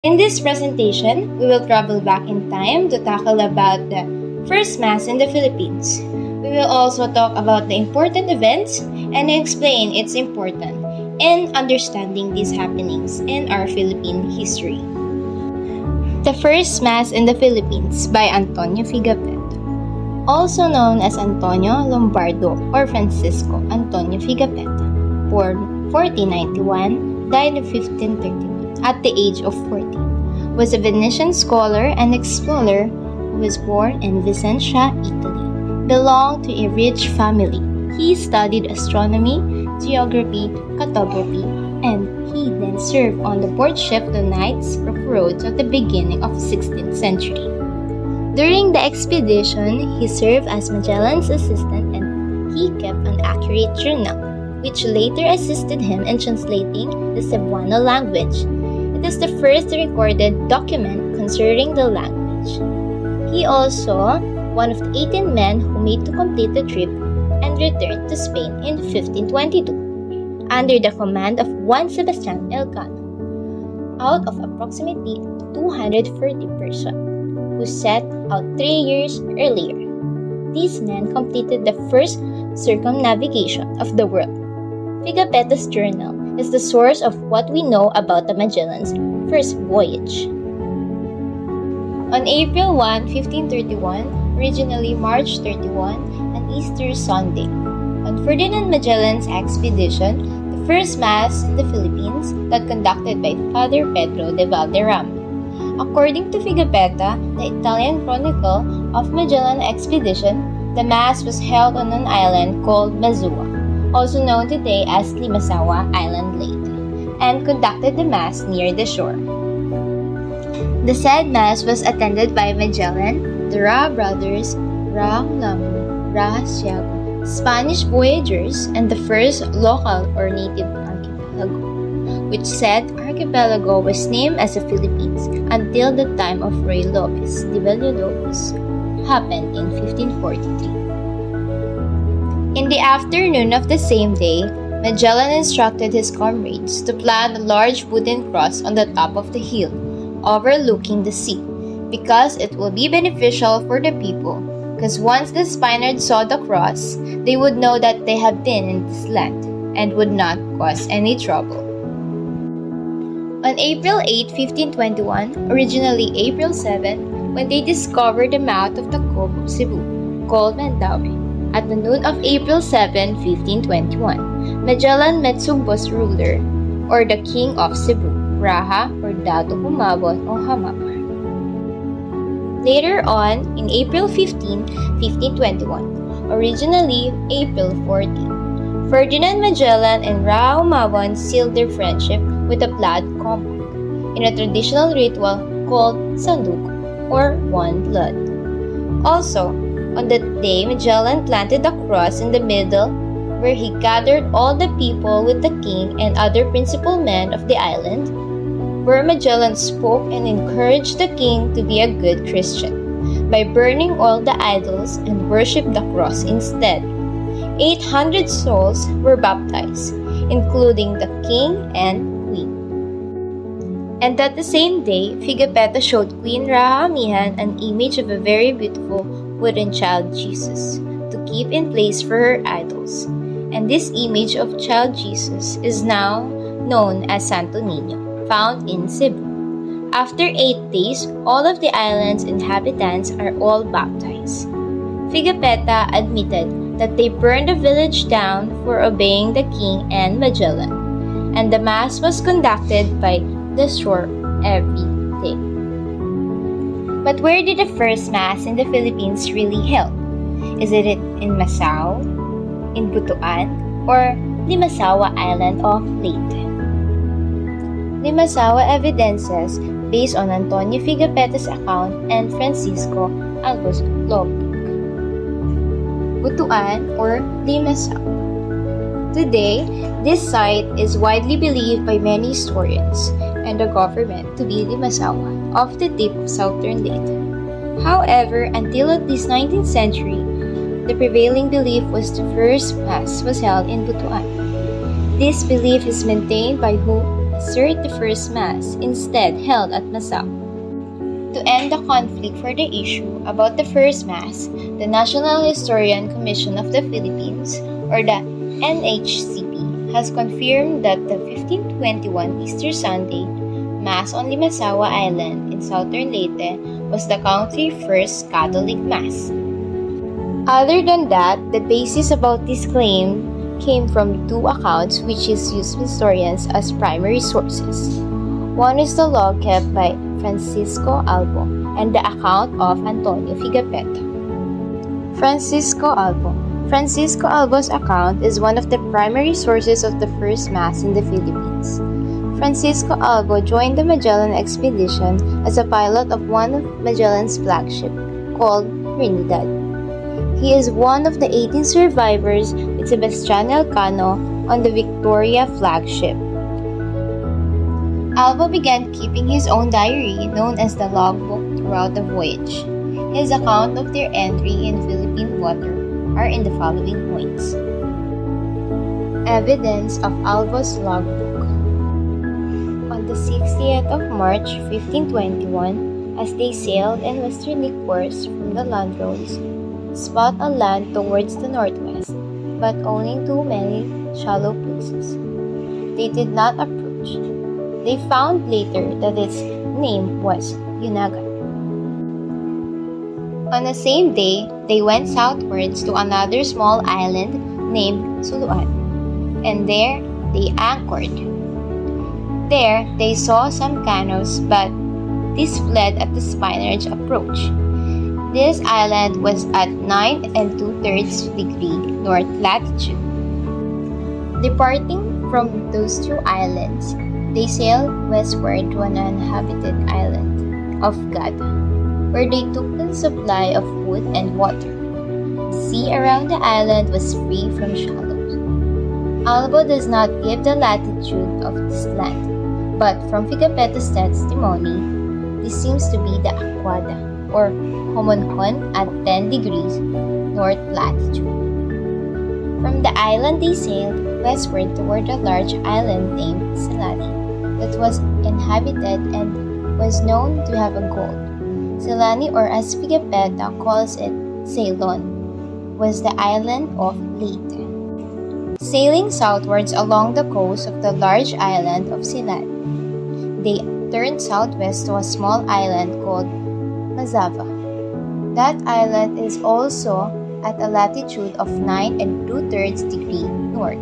In this presentation, we will travel back in time to tackle about the first Mass in the Philippines. We will also talk about the important events and explain its importance in understanding these happenings in our Philippine history. The First Mass in the Philippines by Antonio Pigafetta, also known as Antonio Lombardo or Francisco Antonio Pigafetta, born 1491, died in 1531 at the age of 14, was a Venetian scholar and explorer who was born in Vicenza, Italy. Belonged to a rich family. He studied astronomy, geography, cartography, and he then served on the board ship the Knights of Rhodes at the beginning of the 16th century. During the expedition, he served as Magellan's assistant and he kept an accurate journal, which later assisted him in translating the Cebuano language. It is the first recorded document concerning the language. He also one of the 18 men who made to complete the trip and returned to Spain in 1522 under the command of Juan Sebastian Elcano, out of approximately 230 persons who set out 3 years earlier. These men completed the first circumnavigation of the world. Pigafetta's journal is the source of what we know about the Magellan's first voyage. On April 1, 1531, originally March 31, and Easter Sunday, on Ferdinand Magellan's expedition, the first Mass in the Philippines that conducted by Father Pedro de Valderrama. According to Pigafetta, the Italian chronicle of Magellan expedition, the Mass was held on an island called Mazua, also known today as Limasawa Island Lake, and conducted the Mass near the shore. The said Mass was attended by Magellan, the Ra brothers, Ra Lamu, Ra Siago, Spanish voyagers, and the first local or native archipelago, which said archipelago was named as the Philippines until the time of Fray Lopez de Villalobos, happened in 1543. In the afternoon of the same day, Magellan instructed his comrades to plant a large wooden cross on the top of the hill, overlooking the sea, because it will be beneficial for the people, because once the Spaniards saw the cross, they would know that they have been in this land and would not cause any trouble. On April 8, 1521, originally April 7, when they discovered the mouth of the Cove of Cebu, called Mandaue, at the noon of April 7, 1521, Magellan met Sugbo's ruler, or the King of Cebu, Raha or Dato Humabon o Hamapar. Later on, in April 15, 1521, originally April 14, Ferdinand Magellan and Raha Humabon sealed their friendship with a blood compact in a traditional ritual called Sanduko or One Blood. Also, on that day, Magellan planted a cross in the middle where he gathered all the people with the king and other principal men of the island, where Magellan spoke and encouraged the king to be a good Christian by burning all the idols and worship the cross instead. 800 souls were baptized, including the king and queen. And that the same day, Pigafetta showed Queen Rahamihan an image of a very beautiful wooden child Jesus to keep in place for her idols. And this image of child Jesus is now known as Santo Niño, found in Cebu. After 8 days, all of the island's inhabitants are all baptized. Pigafetta admitted that they burned the village down for obeying the king and Magellan, and the Mass was conducted by the shore every day. But where did the first Mass in the Philippines really held? Is it in Macau, in Butuan, or Limasawa Island of Leyte? Limasawa evidences based on Antonio Pigafetta's account and Francisco Agus Lopez. Butuan or Limasaw. Today, this site is widely believed by many historians and the government to be Limasawa, off the tip of southern Leyte. However, until at least 19th century, the prevailing belief was the first Mass was held in Butuan. This belief is maintained by who assert the first Mass instead held at Masao. To end the conflict for the issue about the first Mass, the National Historian Commission of the Philippines, or the NHCP, has confirmed that the 1521 Easter Sunday Mass on Limasawa Island in southern Leyte was the country's first Catholic Mass. Other than that, the basis about this claim came from two accounts which is used by historians as primary sources. One is the log kept by Francisco Albo and the account of Antonio Pigafetta. Francisco Albo's account is one of the primary sources of the first Mass in the Philippines. Francisco Albo joined the Magellan expedition as a pilot of one of Magellan's flagship called Trinidad. He is one of the 18 survivors with Sebastian Elcano on the Victoria flagship. Albo began keeping his own diary known as the logbook throughout the voyage. His account of their entry in Philippine water are in the following points. Evidence of Albo's logbook. On the 60th of March 1521, as they sailed in westerly course from the land roads, spot on land towards the northwest, but owning too many shallow places. They did not approach. They found later that its name was Yunagan. On the same day, they went southwards to another small island named Suluan, and there they anchored. There they saw some canoes, but these fled at the Spaniards' approach. This island was at 9 2/3 degree north latitude. Departing from those two islands, they sailed westward to an uninhabited island of Gada, where they took the supply of food and water. The sea around the island was free from shallows. Albo does not give the latitude of this land, but from Pigafetta's testimony, this seems to be the Aquada, or Homoncon at 10 degrees north latitude. From the island they sailed westward toward a large island named Silani that was inhabited and was known to have a gold. Silani, or as Pigafetta calls it, Ceylon, was the island of Leyte. Sailing southwards along the coast of the large island of Silani, they turned southwest to a small island called Mazava. That island is also at a latitude of 9 2/3 degree north.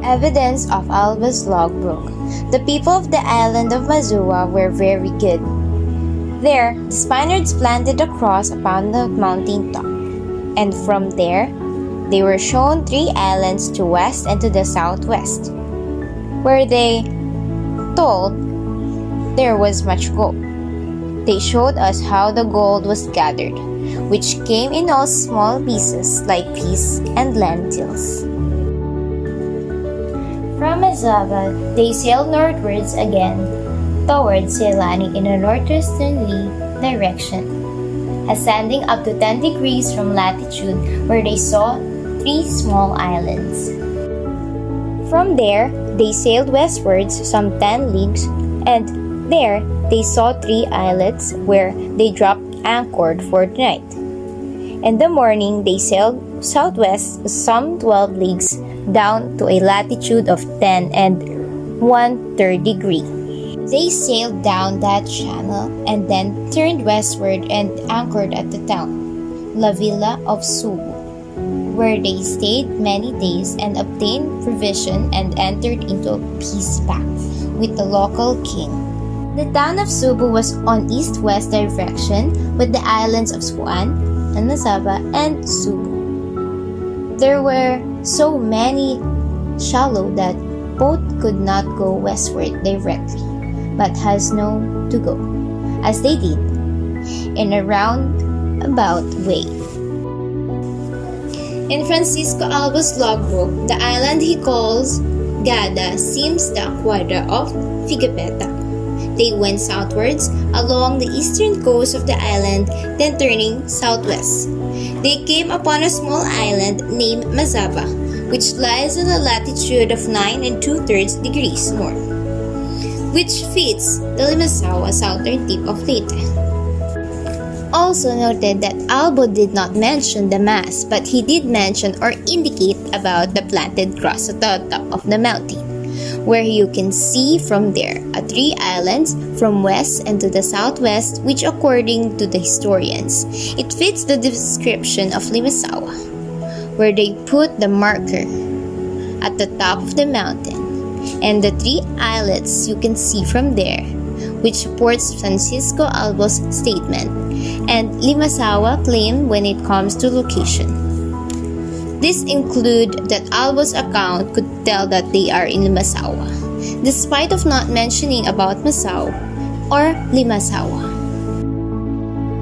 Evidence of Albo's logbook. The people of the island of Mazua were very good. There, the Spaniards planted a cross upon the mountain top, and from there, they were shown 3 islands to west and to the southwest, where they told there was much gold. They showed us how the gold was gathered, which came in all small pieces like peas and lentils. From Mazava, they sailed northwards again, towards Ceylani in a northwesterly direction, ascending up to 10 degrees from latitude, where they saw 3 small islands. From there, they sailed westwards some 10 leagues, and there they saw 3 islets where they dropped anchored for the night. In the morning, they sailed southwest some 12 leagues down to a latitude of 10 1/3 degree. They sailed down that channel and then turned westward and anchored at the town, La Villa of Subu, where they stayed many days and obtained provision and entered into a peace pact with the local king. The town of Subu was on east-west direction with the islands of Suan, Nasaba, and Subu. There were so many shallow that boat could not go westward directly, but has no to go, as they did, in a roundabout way. In Francisco Albo's logbook, the island he calls Gada seems the Aquada of Pigafetta. They went southwards along the eastern coast of the island, then turning southwest. They came upon a small island named Mazava, which lies at a latitude of 9 2/3 degrees north, which fits the Limasaua southern tip of Leyte. Also noted that Albo did not mention the mass, but he did mention or indicate about the planted cross at the top of the mountain, where you can see from there 3 islands from west and to the southwest, which according to the historians, it fits the description of Limasaua, where they put the marker at the top of the mountain, and the 3 islets you can see from there, which supports Francisco Albo's statement and Limasaua claim when it comes to location. This include that Albo's account could tell that they are in Limasaua, despite of not mentioning about Masao or Limasaua.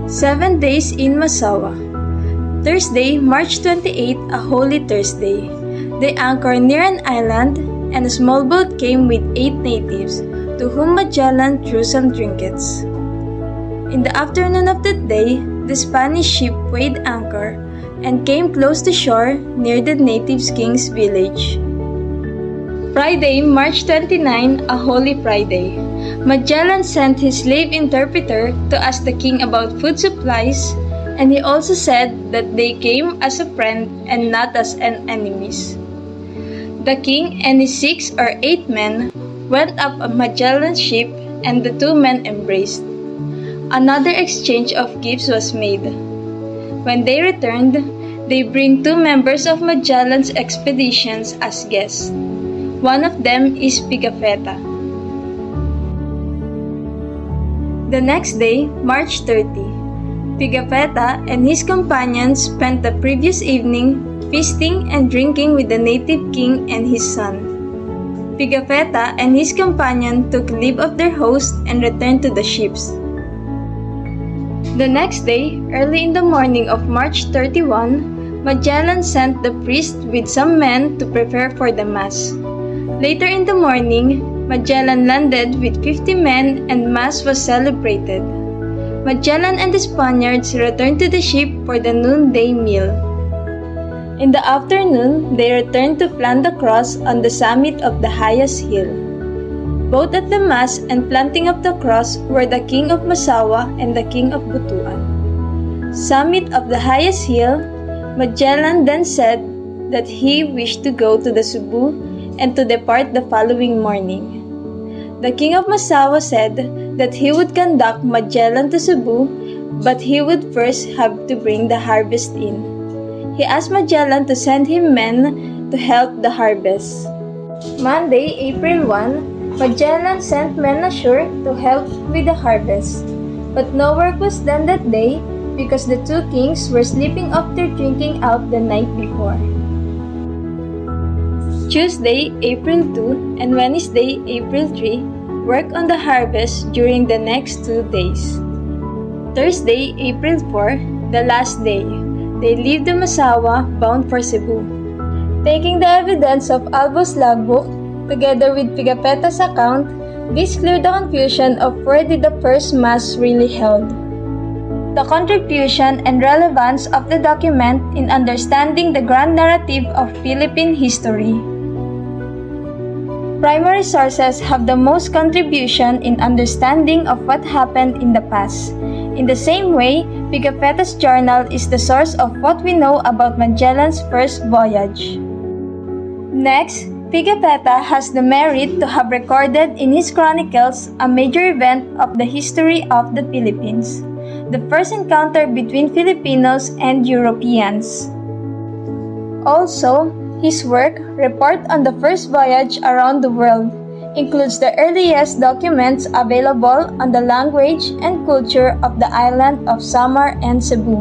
7 days in Masawa. Thursday, March 28, a Holy Thursday. They anchored near an island, and a small boat came with 8 natives, to whom Magellan threw some trinkets. In the afternoon of that day, the Spanish ship weighed anchor and came close to shore near the natives' king's village. Friday, March 29, a Holy Friday. Magellan sent his slave interpreter to ask the king about food supplies, and he also said that they came as a friend and not as an enemies. The king and his 6 or 8 men went up a Magellan's ship, and the 2 men embraced. Another exchange of gifts was made. When they returned, they bring 2 members of Magellan's expeditions as guests. One of them is Pigafetta. The next day, March 30, Pigafetta and his companions spent the previous evening feasting and drinking with the native king and his son. Pigafetta and his companion took leave of their host and returned to the ships. The next day, early in the morning of March 31, Magellan sent the priest with some men to prepare for the Mass. Later in the morning, Magellan landed with 50 men and Mass was celebrated. Magellan and the Spaniards returned to the ship for the noonday meal. In the afternoon, they returned to plant the cross on the summit of the highest hill. Both at the Mass and planting of the cross were the King of Masawa and the King of Butuan. Summit of the highest hill, Magellan then said that he wished to go to the Cebu and to depart the following morning. The King of Masawa said that he would conduct Magellan to Cebu, but he would first have to bring the harvest in. He asked Magellan to send him men to help the harvest. Monday, April 1, Magellan sent men ashore to help with the harvest, but no work was done that day because the 2 kings were sleeping after drinking out the night before. Tuesday, April 2 and Wednesday, April 3, work on the harvest during the next 2 days. Thursday, April 4, the last day, they leave the Masawa bound for Cebu. Taking the evidence of Albo's logbook, together with Pigafetta's account, this cleared the confusion of where did the first Mass really held. The contribution and relevance of the document in understanding the grand narrative of Philippine history. Primary sources have the most contribution in understanding of what happened in the past. In the same way, Pigafetta's journal is the source of what we know about Magellan's first voyage. Next, Pigafetta has the merit to have recorded in his chronicles a major event of the history of the Philippines, the first encounter between Filipinos and Europeans. Also, his work, Report on the First Voyage Around the World, includes the earliest documents available on the language and culture of the island of Samar and Cebu.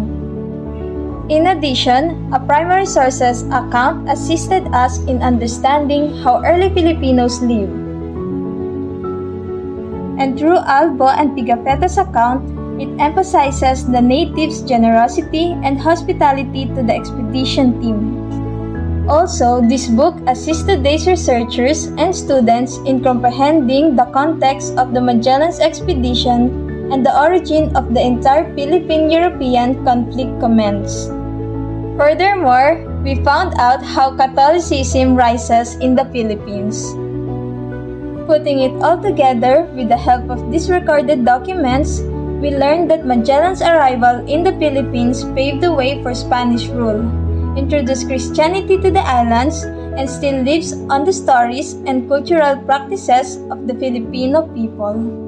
In addition, a primary sources account assisted us in understanding how early Filipinos lived. And through Albo and Pigafetta's account, it emphasizes the natives' generosity and hospitality to the expedition team. Also, this book assists today's researchers and students in comprehending the context of the Magellan's expedition and the origin of the entire Philippine-European conflict commenced. Furthermore, we found out how Catholicism rises in the Philippines. Putting it all together with the help of these recorded documents, we learned that Magellan's arrival in the Philippines paved the way for Spanish rule, introduced Christianity to the islands, and still lives on the stories and cultural practices of the Filipino people.